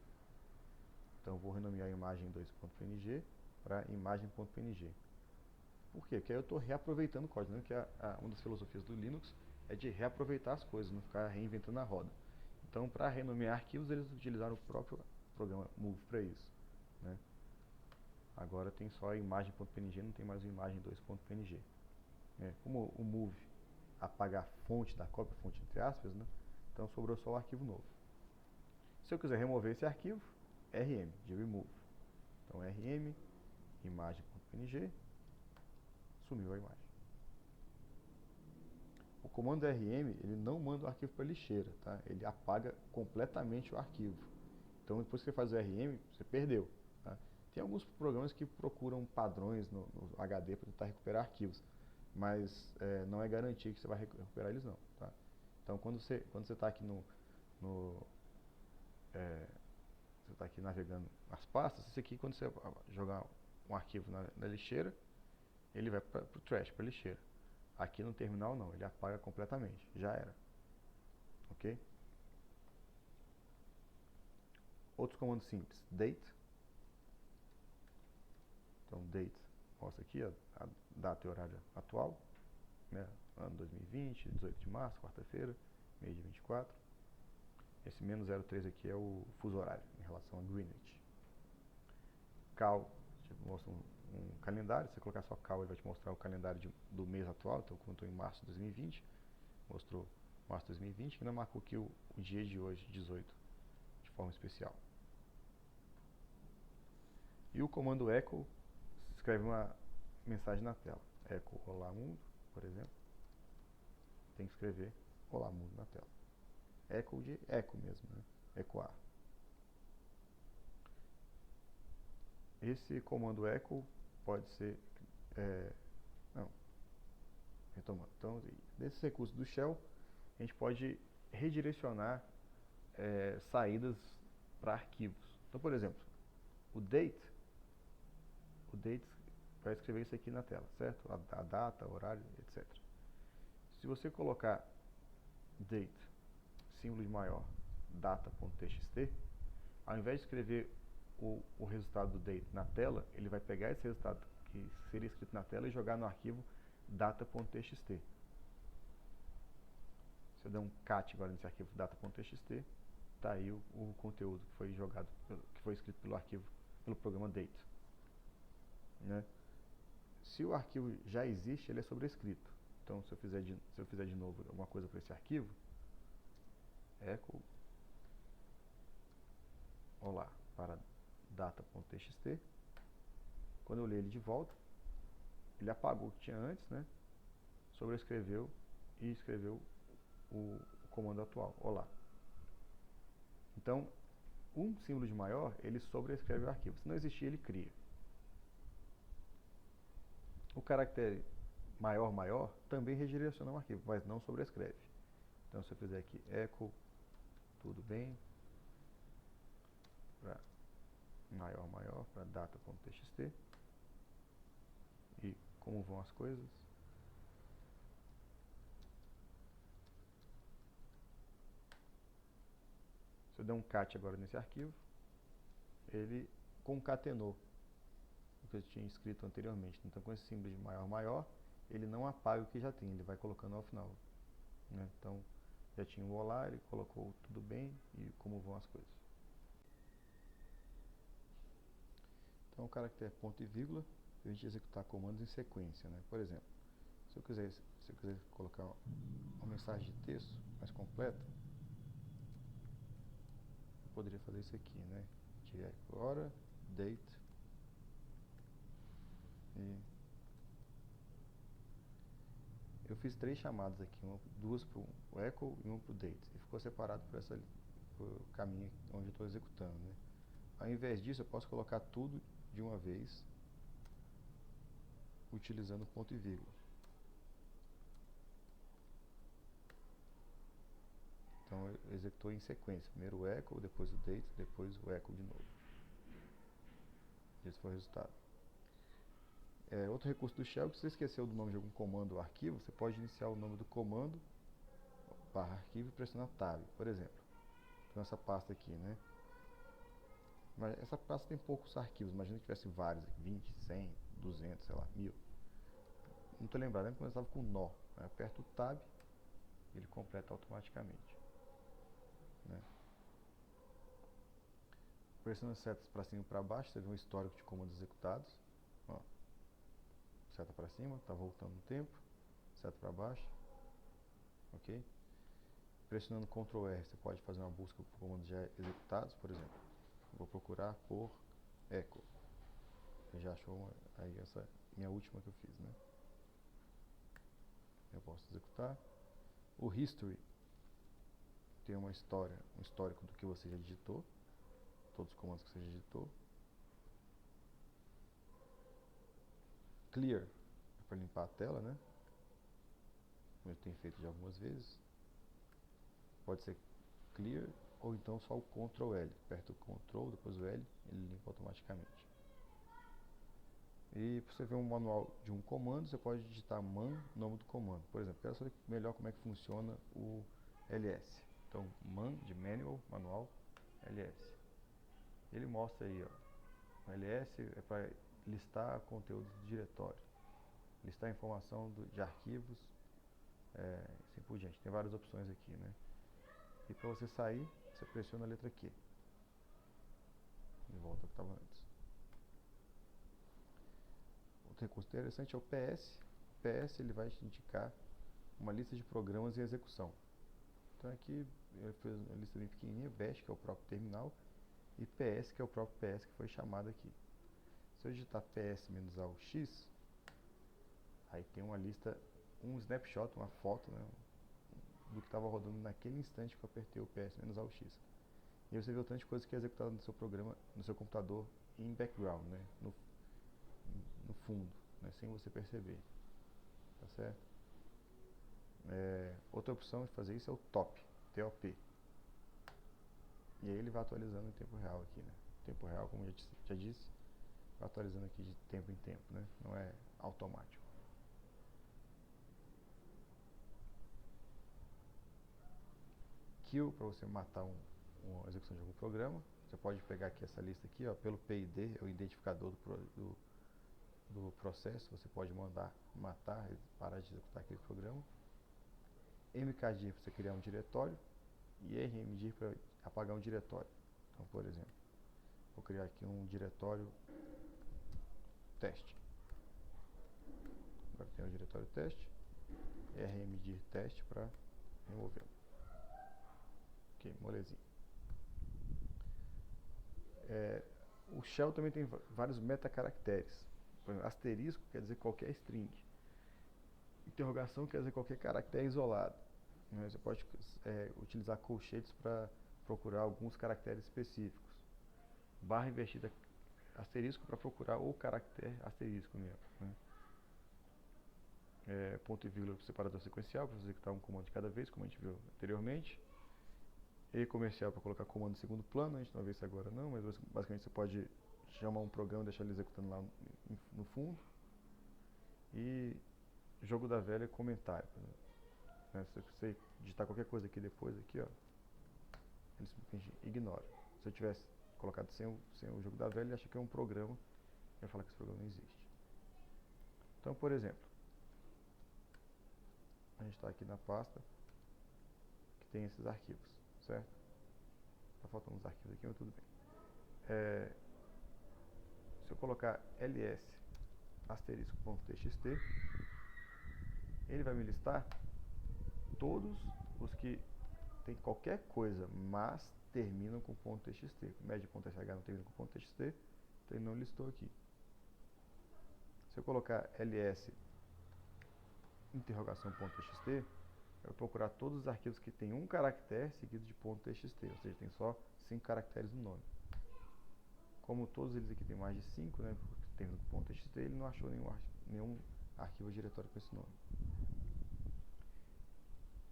Então eu vou renomear imagem2.png para imagem.png. Por quê? Porque aí eu estou reaproveitando o código, né? Que uma das filosofias do Linux é de reaproveitar as coisas, não ficar reinventando a roda. Então, para renomear arquivos, eles utilizaram o próprio programa move para isso, né? Agora tem só a imagem.png, não tem mais o imagem2.png. Como o move apaga a fonte da cópia, fonte entre aspas, né? Então sobrou só o arquivo novo. Se eu quiser remover esse arquivo, rm, de remove. Então rm, imagem.png, sumiu a imagem. O comando rm, ele não manda o arquivo para a lixeira, tá? Ele apaga completamente o arquivo. Então depois que você faz o rm, você perdeu. Tá? Tem alguns programas que procuram padrões no HD para tentar recuperar arquivos, mas não é garantia que você vai recuperar eles não. Tá? Então quando você está aqui você está aqui navegando nas pastas, isso aqui quando você jogar um arquivo na lixeira, ele vai para o trash, para a lixeira. Aqui no terminal não, ele apaga completamente, já era. ok? Outros comandos simples, date. Então, date mostra aqui a data e horário atual, né? Ano 2020, 18 de março, quarta-feira, mês de 24. Esse menos 03 aqui é o fuso horário em relação a Greenwich. Cal, tipo, mostra um calendário. Se você colocar só cal, ele vai te mostrar o calendário do mês atual. Então, como eu estou em março de 2020, mostrou março de 2020, que não marcou aqui o dia de hoje, 18, de forma especial. E o comando echo escreve uma mensagem na tela. Echo olá mundo, por exemplo. Tem que escrever olá mundo na tela. Echo de eco mesmo, né? Ecoar. Esse comando echo pode ser... não, retomando. Então, desses recursos do shell, a gente pode redirecionar saídas para arquivos. Então, por exemplo, o date vai escrever isso aqui na tela, certo? A data, horário, etc. Se você colocar date, símbolo de maior, data.txt, ao invés de escrever o resultado do date na tela, ele vai pegar esse resultado que seria escrito na tela e jogar no arquivo data.txt. Se eu der um cat agora nesse arquivo data.txt, está aí o conteúdo que foi jogado, que foi escrito pelo programa date, né? Se o arquivo já existe, ele é sobrescrito. Então, se eu fizer de novo alguma coisa para esse arquivo, echo olá para data.txt, quando eu ler ele de volta, ele apagou o que tinha antes, né? Sobrescreveu e escreveu o comando atual, olá. Então, um símbolo de maior, ele sobrescreve o arquivo. Se não existir, ele cria. O caractere maior também redireciona o arquivo, mas não sobrescreve. Então, se eu fizer aqui echo, tudo bem, para maior, para data.txt, e como vão as coisas. Se eu der um cat agora nesse arquivo, ele concatenou o que eu tinha escrito anteriormente. Então, com esse símbolo de maior, ele não apaga o que já tem, ele vai colocando ao final, né? Então, já tinha o olá, ele colocou tudo bem e como vão as coisas. Então, o caractere ponto e vírgula, a gente executar comandos em sequência, né? Por exemplo, se eu quiser colocar uma mensagem de texto mais completa, eu poderia fazer isso aqui, né? De hora, date, e eu fiz 3 chamadas aqui, duas para o echo e uma para o date, e ficou separado por caminho onde eu estou executando, né? Ao invés disso, eu posso colocar tudo de uma vez, utilizando ponto e vírgula. Então, executou em sequência. Primeiro o echo, depois o date, depois o echo de novo. Esse foi o resultado. Outro recurso do shell, que se você esqueceu do nome de algum comando ou arquivo, você pode iniciar o nome do comando barra arquivo e pressionar Tab, por exemplo. Então, essa pasta aqui, né? Mas essa pasta tem poucos arquivos, imagina que tivesse vários, 20, 100, 200, sei lá, 1000. Não estou lembrado, lembra quando eu estava com nó. Eu aperto o Tab, ele completa automaticamente, né? Pressionando setas para cima e para baixo, você vê um histórico de comandos executados. Ó, seta para cima, está voltando no tempo, seta para baixo, ok? Pressionando Ctrl R, você pode fazer uma busca por comandos já executados, por exemplo. Vou procurar por echo. Você já achou aí essa minha última que eu fiz, né? Eu posso executar. O history tem uma história, um histórico do que você já digitou, todos os comandos que você já digitou. Clear é para limpar a tela, né? Como eu tenho feito já algumas vezes. Pode ser clear ou então só o Ctrl L. Aperta o Ctrl, depois o L, ele limpa automaticamente. E para você ver um manual de um comando, você pode digitar man, nome do comando. Por exemplo, quero saber melhor como é que funciona o ls. Então, man de manual, manual, ls. Ele mostra aí, ó, o ls é para listar conteúdos do diretório, listar informação de arquivos, assim por diante. Tem várias opções aqui, né? E para você sair, você pressiona a letra Q. De volta ao que estava antes. Outro recurso interessante é o PS. O PS ele vai te indicar uma lista de programas em execução. Então aqui ele fez uma lista bem pequenininha, Bash, que é o próprio terminal, e PS, que é o próprio PS que foi chamado aqui. Se eu digitar PS-AUX, aí tem uma lista, um snapshot, uma foto, né, do que estava rodando naquele instante que eu apertei o PS-AUX. E aí você vê o tanto de coisa que é executada no seu programa, no seu computador, em background, né, no fundo, né, sem você perceber. Tá certo? Outra opção de fazer isso é o TOP, T-O-P. E aí ele vai atualizando em tempo real aqui, né? Tempo real, como eu já disse, vai atualizando aqui de tempo em tempo, né? Não é automático. Kill, para você matar uma execução de algum programa. Você pode pegar aqui essa lista aqui, ó, pelo PID, é o identificador do processo. Você pode mandar matar e parar de executar aquele programa. mkdir para você criar um diretório e rmdir para apagar um diretório. Então, por exemplo, vou criar aqui um diretório teste. Agora tem o diretório teste, rmdir teste para removê-lo. Ok, molezinha. O shell também tem vários metacaracteres. Por exemplo, asterisco quer dizer qualquer string. Interrogação quer dizer qualquer caractere isolado. Você pode utilizar colchetes para procurar alguns caracteres específicos. Barra invertida asterisco para procurar o caractere asterisco mesmo. Né? Ponto e vírgula para separador sequencial, para você executar um comando de cada vez, como a gente viu anteriormente. E comercial para colocar comando em segundo plano, a gente não vai ver isso agora não, mas basicamente você pode chamar um programa e deixar ele executando lá no fundo. E jogo da velha é comentário. Né? Se você digitar qualquer coisa aqui depois, aqui, ó, ele simplesmente ignora. Se eu tivesse colocado sem o jogo da velha, ele acha que é um programa e vai falar que esse programa não existe. Então, por exemplo, a gente está aqui na pasta que tem esses arquivos, certo? Está faltando uns arquivos aqui, mas tudo bem. Se eu colocar ls asterisco.txt, ele vai me listar todos os que tem qualquer coisa, mas terminam com .txt. Média.sh não termina com .txt, então ele não listou aqui. Se eu colocar ls interrogação.txt, eu vou procurar todos os arquivos que tem um caractere seguido de .txt, ou seja, tem só 5 caracteres no nome. Como todos eles aqui tem mais de 5, né, terminam com .txt, ele não achou nenhum arquivo diretório com esse nome.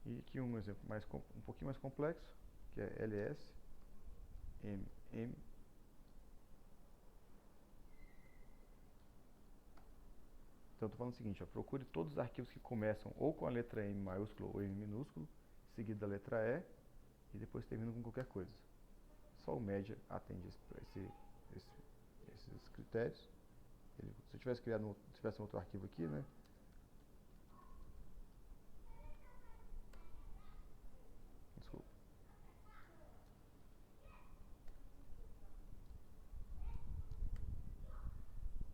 E aqui um exemplo um pouquinho mais complexo, que é ls mm. Então, estou falando o seguinte, ó, procure todos os arquivos que começam ou com a letra M maiúsculo ou M minúsculo, seguido da letra E, e depois terminam com qualquer coisa. Só o média atende esses critérios. Se eu tivesse tivesse um outro arquivo aqui, né? Desculpa.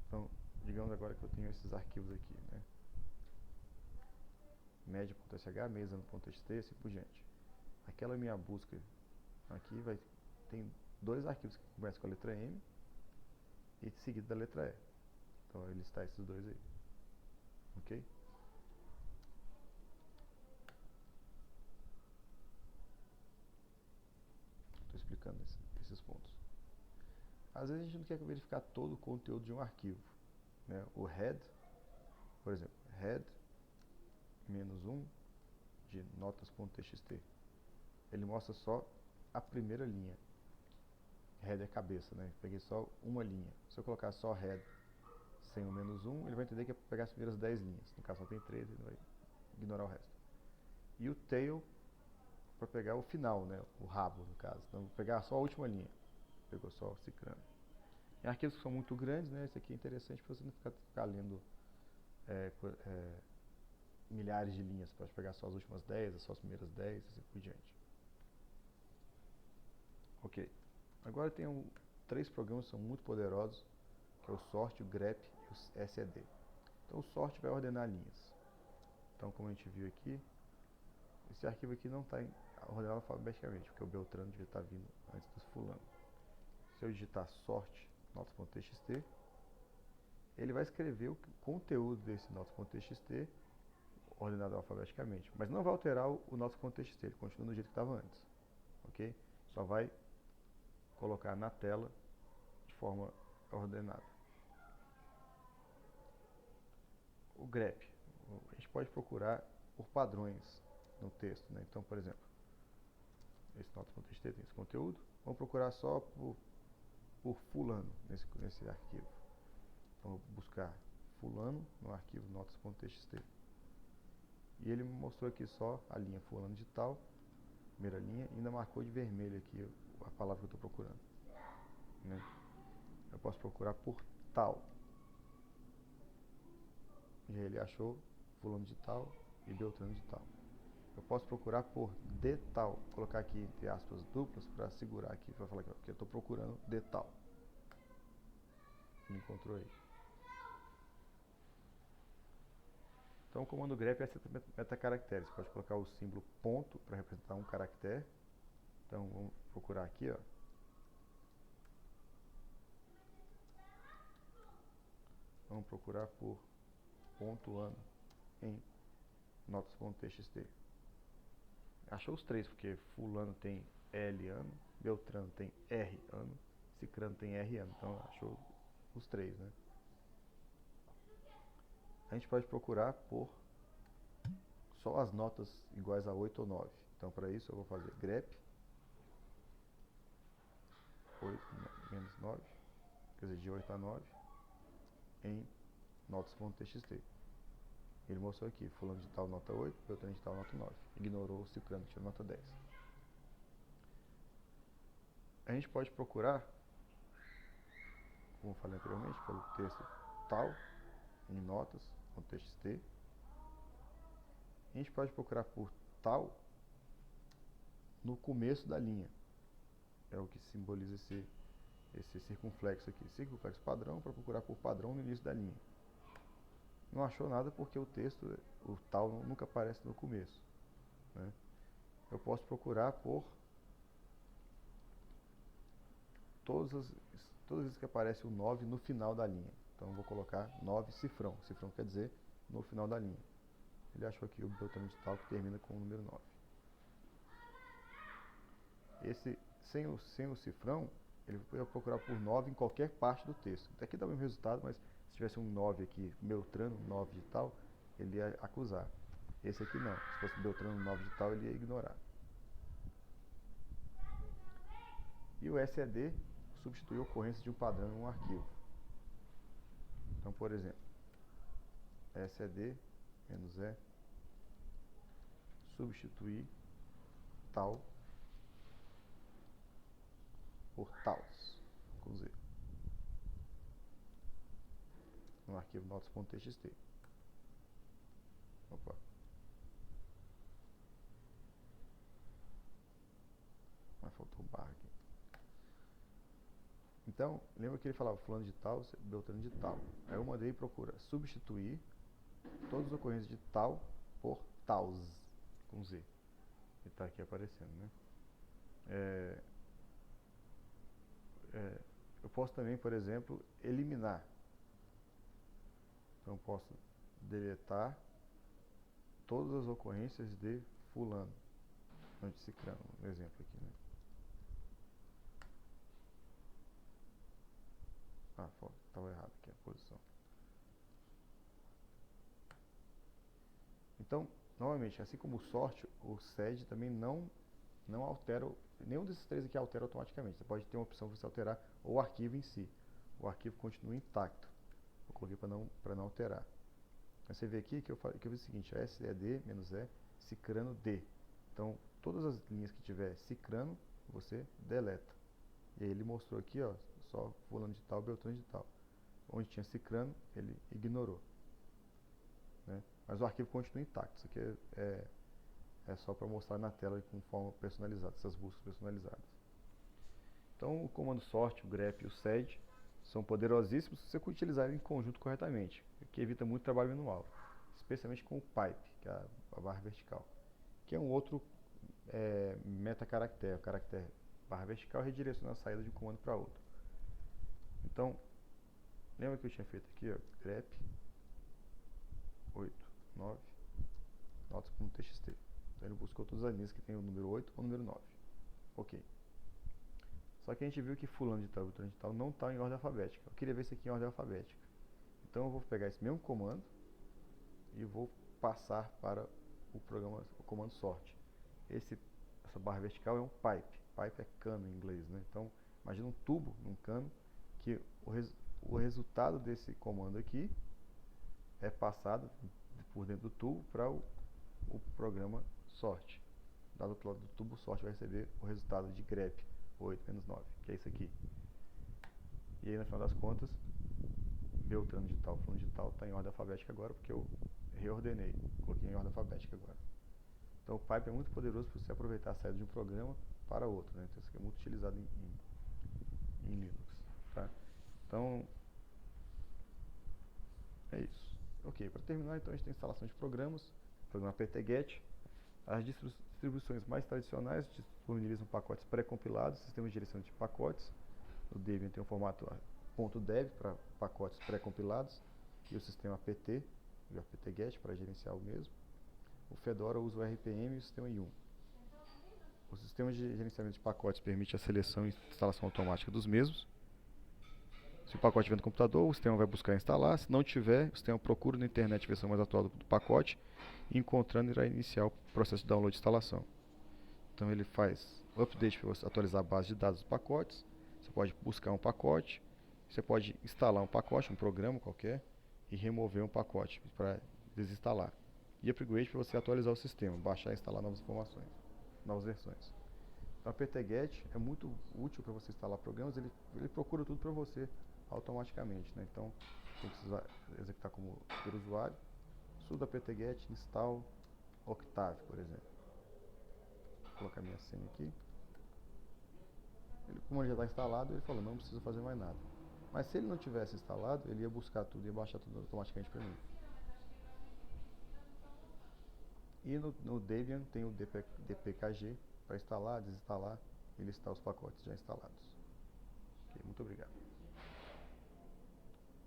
Então, digamos agora que eu tenho esses arquivos aqui, né? Média.sh, mesa.txt e assim por diante. Aquela minha busca aqui tem 2 arquivos que começam com a letra M e seguido da letra E. Então ele está esses 2 aí. Ok? Estou explicando esses pontos. Às vezes a gente não quer verificar todo o conteúdo de um arquivo. Né? O head, por exemplo, head -1 de notas.txt. Ele mostra só a primeira linha. Head é cabeça, né? Peguei só uma linha. Se eu colocar só head sem o -1, ele vai entender que é pegar as primeiras 10 linhas. No caso só tem 13, ele vai ignorar o resto. E o tail para pegar o final, né? O rabo, no caso. Então, vou pegar só a última linha. Pegou só o cicrano. Em arquivos que são muito grandes, né? Esse aqui é interessante para você não ficar lendo milhares de linhas. Você pode pegar só as últimas 10, só as primeiras 10 e assim por diante. Ok. Agora tem três programas que são muito poderosos, que é o sort, o grep e o sed. Então o sort vai ordenar linhas. Então, como a gente viu aqui, esse arquivo aqui não está ordenado alfabeticamente, porque o Beltrano devia estar vindo antes do fulano. Se eu digitar sort notas.txt, ele vai escrever o conteúdo desse notas.txt ordenado alfabeticamente, mas não vai alterar o notas.txt, ele continua do jeito que estava antes, ok? Só vai colocar na tela de forma ordenada. O grep, a gente pode procurar por padrões no texto, né? Então, por exemplo, esse notas.txt tem esse conteúdo, vamos procurar só por fulano nesse arquivo. Então, eu vou buscar fulano no arquivo notas.txt. E ele me mostrou aqui só a linha fulano de tal, primeira linha, e ainda marcou de vermelho aqui a palavra que eu estou procurando, né? Eu posso procurar por tal. E aí ele achou fulano de tal e Beltrano de tal. Eu posso procurar por de tal, vou colocar aqui entre aspas duplas para segurar aqui, para falar que eu estou procurando de tal. Ele encontrou aí. Então o comando grep é metacaracteres. Você pode colocar o símbolo ponto para representar um caractere. Então vamos procurar aqui, ó. Vamos procurar por ponto ano em notas.txt. Achou os três, porque fulano tem L ano, Beltrano tem R ano, Cicrano tem R ano. Então achou os três, né? A gente pode procurar por só as notas iguais a 8 ou 9. Então para isso eu vou fazer grep 8 menos 9, quer dizer, de 8 a 9 em notas.txt. Ele mostrou aqui, fulano de tal nota 8, Beltrano de tal nota 9. Ignorou o Cicrano que tinha nota 10. A gente pode procurar, como eu falei anteriormente, pelo texto tal, em notas.txt. A gente pode procurar por tal no começo da linha. É o que simboliza esse circunflexo aqui. Circunflexo padrão, para procurar por padrão no início da linha. Não achou nada porque o texto, o tal, nunca aparece no começo, né? Eu posso procurar por todas as vezes que aparece o 9 no final da linha. Então eu vou colocar 9 cifrão. Cifrão quer dizer no final da linha. Ele achou aqui o Beltrano de tal que termina com o número 9. Esse, sem o cifrão, ele vai procurar por 9 em qualquer parte do texto. Até aqui dá o mesmo resultado, mas se tivesse um 9 aqui, Beltrano 9 de tal, ele ia acusar. Esse aqui não. Se fosse Beltrano 9 de tal, ele ia ignorar. E o sed substitui a ocorrência de um padrão em um arquivo. Então, por exemplo, sed -e substituir tal por tals, com Z, no arquivo notas.txt. Opa. Mas faltou um barra aqui. Então, lembra que ele falava fulano de tal, Beltrano de tal. Aí eu mandei e procura substituir todas as ocorrências de tal por tals, com Z. E está aqui aparecendo, né? Eu posso também, por exemplo, eliminar. Então eu posso deletar todas as ocorrências de fulano, não de cicrano, um exemplo aqui, né? Ah, estava errado aqui a posição. Então, novamente, assim como o sort, o sed também não altera, nenhum desses três aqui altera automaticamente. Você pode ter uma opção para você alterar o arquivo em si. O arquivo continua intacto. Eu coloquei para não alterar. Mas você vê aqui que eu fiz o seguinte, sed -e cicrano d. Então, todas as linhas que tiver cicrano, você deleta. E aí ele mostrou aqui, ó, só fulano de tal, beltrano de tal. Onde tinha cicrano, ele ignorou, né? Mas o arquivo continua intacto. Isso aqui é só para mostrar na tela com forma personalizada, essas buscas personalizadas. Então o comando sort, o grep e o sed são poderosíssimos se você utilizar em conjunto corretamente, o que evita muito trabalho manual, especialmente com o pipe, que é a barra vertical, que é um outro metacaractere. O caractere barra vertical redireciona a saída de um comando para outro. Então, lembra que eu tinha feito aqui, ó, grep 8, 9, notas.txt. Então ele buscou todas as linhas que tem o número 8 ou o número 9. Ok. Só que a gente viu que fulano de tal e fulano de tal não está em ordem alfabética. Eu queria ver isso aqui em ordem alfabética. Então eu vou pegar esse mesmo comando e vou passar para o comando sort. Essa barra vertical é um pipe. Pipe é cano em inglês, né? Então imagina um tubo num cano que o resultado desse comando aqui é passado por dentro do tubo para o programa sort. Do outro lado do tubo, sort vai receber o resultado de grep 8 menos 9, que é isso aqui. E aí, no final das contas, beltrano de tal, fulano de tal, está em ordem alfabética agora, porque eu reordenei, coloquei em ordem alfabética agora. Então o pipe é muito poderoso para você aproveitar a saída de um programa para outro, né? Então isso aqui é muito utilizado em Linux, tá? Então, é isso. Ok, para terminar, então a gente tem instalação de programas, programa apt-get. As distribuições mais tradicionais disponibilizam pacotes pré-compilados, sistemas de direção de pacotes. O Debian tem um formato .dev para pacotes pré-compilados e o sistema apt, o apt-get para gerenciar o mesmo. O Fedora usa o RPM e o sistema YUM. O sistema de gerenciamento de pacotes permite a seleção e instalação automática dos mesmos. Se o pacote estiver no computador, o sistema vai buscar instalar. Se não tiver, o sistema procura na internet a versão mais atual do pacote e, encontrando, irá iniciar o processo de download e instalação. Então ele faz o update para você atualizar a base de dados dos pacotes. Você pode buscar um pacote, você pode instalar um pacote, um programa qualquer, e remover um pacote para desinstalar. E upgrade para você atualizar o sistema, baixar e instalar novas informações, novas versões. Então, o apt-get é muito útil para você instalar programas, ele procura tudo para você automaticamente, né? Então, você precisa executar como usuário, sudo apt-get install Octave, por exemplo. Vou colocar minha senha aqui. Como ele já está instalado, ele falou, não precisa fazer mais nada. Mas se ele não tivesse instalado, ele ia buscar tudo, ia baixar tudo automaticamente para mim. E no Debian tem o dpkg para instalar, desinstalar e listar os pacotes já instalados. Ok, muito obrigado.